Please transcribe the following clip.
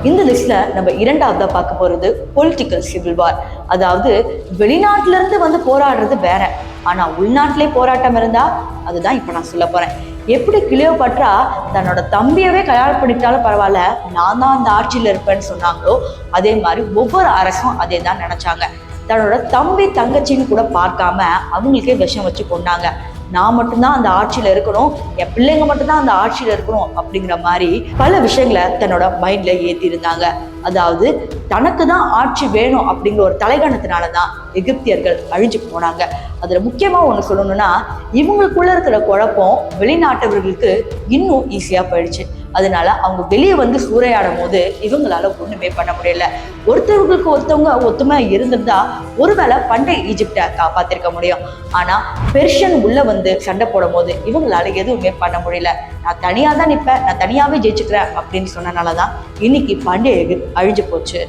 இந்த லிஸ்ட்ல நம்ம இரண்டாவதா பார்க்க போறது பொலிட்டிக்கல் சிவில் வார். அதாவது வெளிநாட்டுல இருந்து வந்து போராடுறது வேற, ஆனா உள்நாட்டிலே போராட்டம் இருந்தா அதுதான் இப்ப நான் சொல்ல போறேன். எப்படி கிளியோபாட்ரா தன்னோட தம்பியவே கல்யாணம் பண்ணிட்டாலும் பரவாயில்ல, நான் தான் அந்த ஆட்சியில இருப்பேன்னு சொன்னாங்களோ, அதே மாதிரி ஒவ்வொரு அரசும் அதே தான் நினைச்சாங்க. தன்னோட தம்பி தங்கச்சின்னு கூட பார்க்காம அவங்களுக்கே விஷம் வச்சு கொண்டாங்க. நான் மட்டும்தான் அந்த ஆட்சியில இருக்கணும், என் பிள்ளைங்க மட்டும்தான் அந்த ஆட்சியில இருக்கணும் அப்படிங்கிற மாதிரி பல விஷயங்களை தன்னோட மைண்ட்ல ஏத்தி இருந்தாங்க. அதாவது தனக்கு தான் ஆட்சி வேணும் அப்படிங்கிற ஒரு தலைகணத்தினாலதான் எகிப்தியர்கள் அழிஞ்சு போனாங்க. அதுல முக்கியமா ஒண்ணு சொல்லணும்னா, இவங்களுக்குள்ள இருக்கிற குழப்பம் வெளிநாட்டவர்களுக்கு இன்னும் ஈஸியா போயிடுச்சு. அதனால அவங்க வெளியே வந்து சூறையாடும் போது இவங்களால ஒண்ணுமே பண்ண முடியல. ஒருத்தவங்களுக்கு ஒருத்தவங்க ஒத்துமை இருந்திருந்தா ஒருவேளை பண்டைய ஈஜிப்டை காப்பாத்திருக்க முடியும். ஆனா பெர்ஷியன் உள்ள வந்து சண்டை போடும் போது இவங்களால எதுவுமே பண்ண முடியல. நான் தனியா தான் நிப்பேன், நான் தனியாவே ஜெயிச்சுக்கிறேன் அப்படின்னு சொன்னனாலதான் இன்னைக்கு பண்டைய எகிப்து அழிஞ்சு போச்சு.